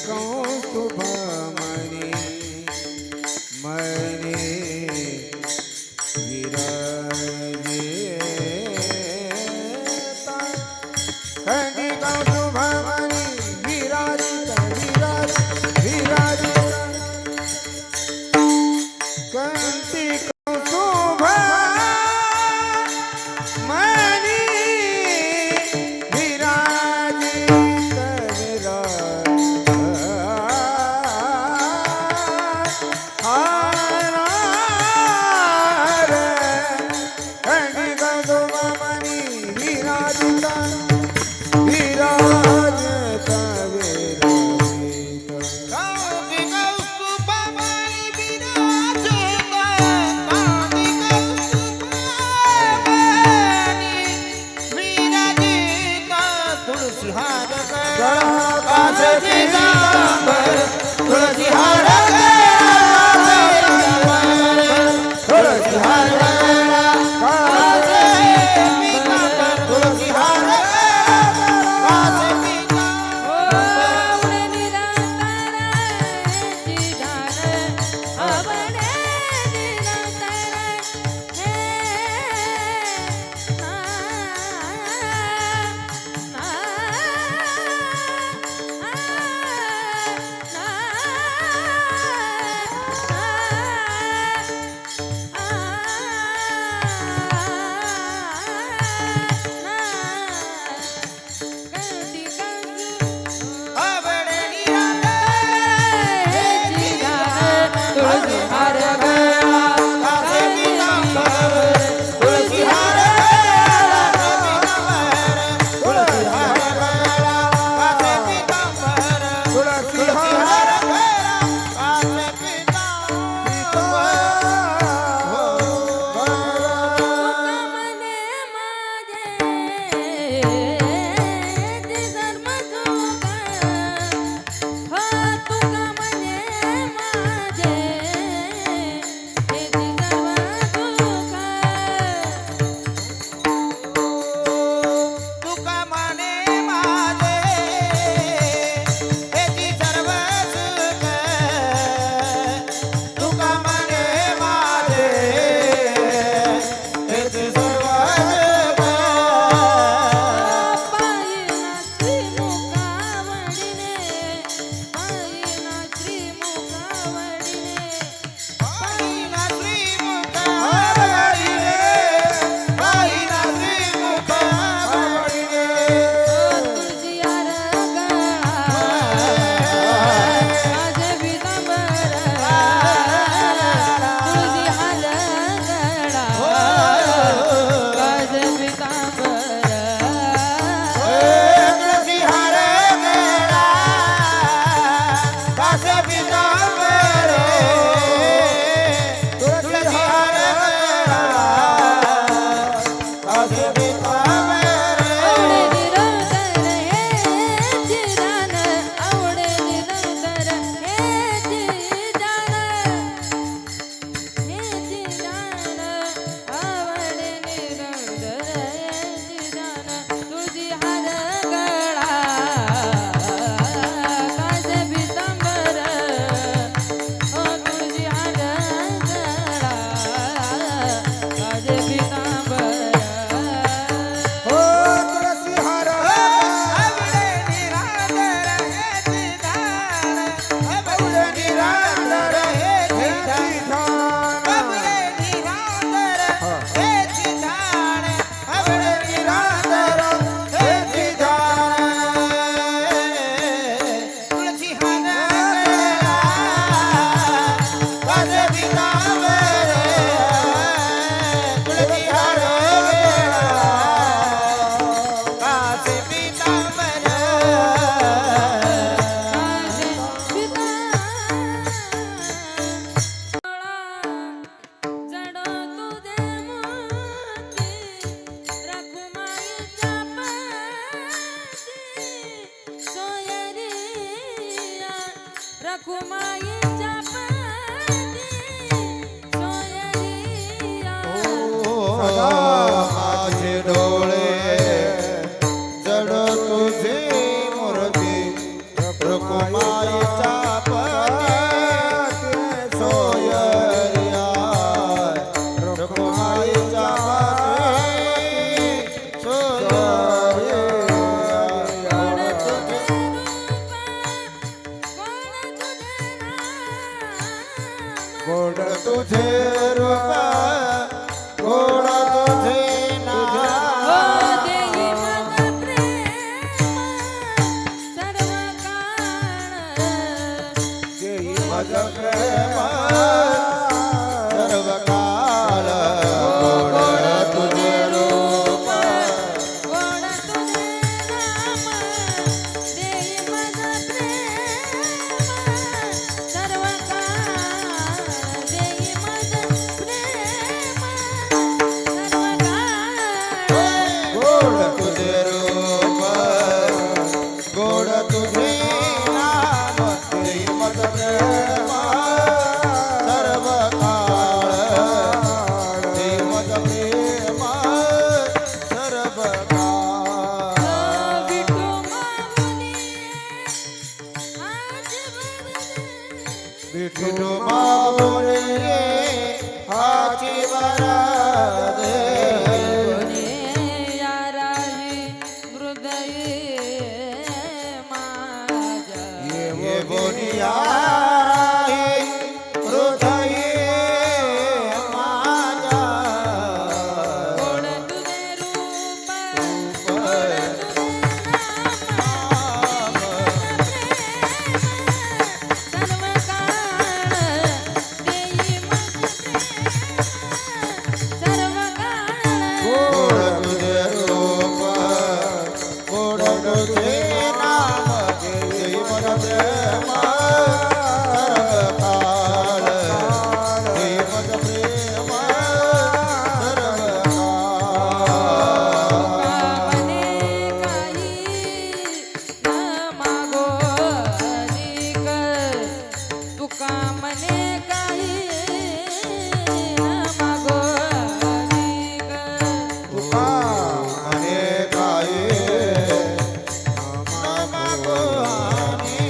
कौस्तुभमणि मणि विराजिता कंठी कौस्तुभमणि विराजिता विराजिता कंठी कौस्तुभमणि माझे डोळे जड तुझी मूर्ती रखुमाई गोड तुझे रूप गोड तुझे नाम देई माझा प्रेम सर्व काळ देई मज प्रेम सर्व काळ गोड तुझे रूप गोड तुझे नाम देई माझा प्रेम सर्व काळ देई माझा प्रेम सर्व काळ गोड तुझे रूप गोड तुझे नाम देई मज प्रेम सर्व काळ देई मज प्रेम सर्व काळ विठू मामुनी आज बरदे विठू माऊली हाची वरदे याराही हृदय माझ्या ये बोलिया हृदय माझ्या गोड तुझे रूप गोड तुझे नाम सर्व काळ देई सर्व काळ गोड तुझे रूप गोड तुझे नाम देई मन प्रेम सर्व काळ देई मन प्रेम सर्व काळ मने काही न मागो अधिक तुका मने काही न मागो अधिक तुका मने काही मागो आणि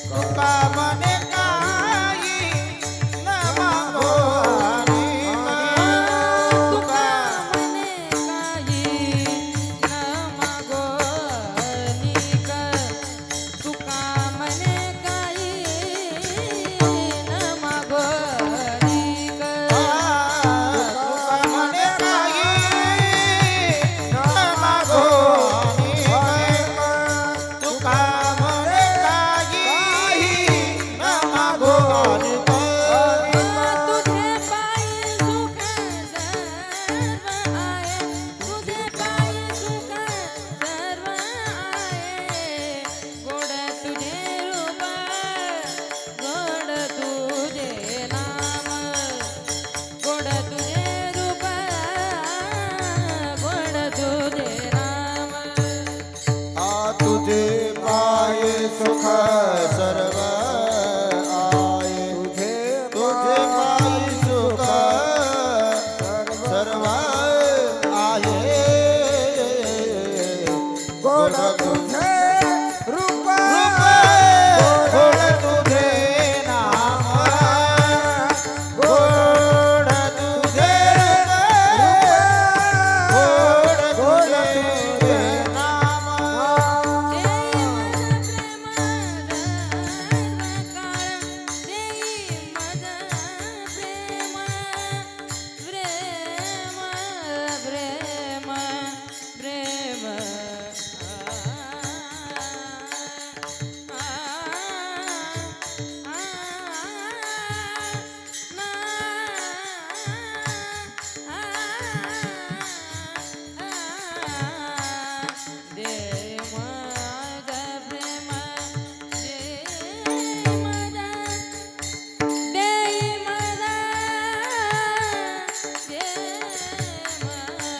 तुका मने काही न मागो आणि तुका मने काही न मागो अधिक तुका मने काही न मागो अधिक तुका मने काही न मागो आणि तुका मने काही न मागो आणि तुझे पायी सुख सर्व आहे तुझे पायी सुख सर्व आहे गोड तुझे रूप गोड तुझे नाम गोड तुझे रूप गोड तुझे नाम तुझे पाये सुख सर्व आये तुझे पायी सुख सर्व आहे गोड तुझे रूप गोड तुझे नाम गोड तुझे गोड तुझे नाम देई माझा प्रेम प्रेम प्रेम प्रेम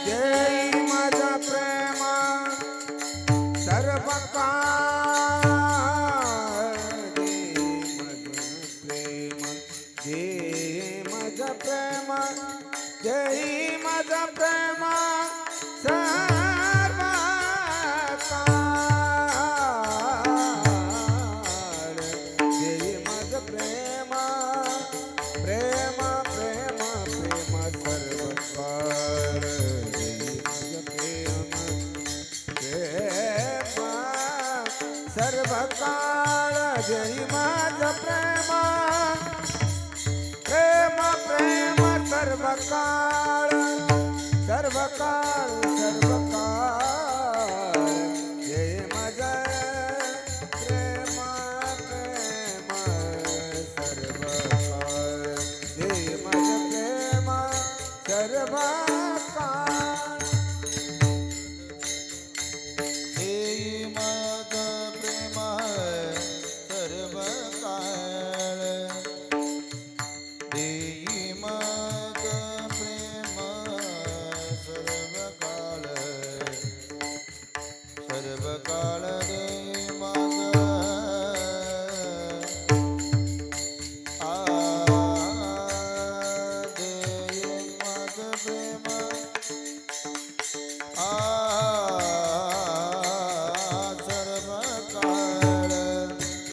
देई माझा प्रेम सर्व काळ देई माझा प्रेम देई माझा प्रेम सर्व काळ देई माझा प्रेम प्रेम प्रेम प्रेम सर्व काळ देई माझा प्रेम प्रेम सर्व काळ देई माझा प्रेम प्रेम सर्व काळ सर्व काळ सर्व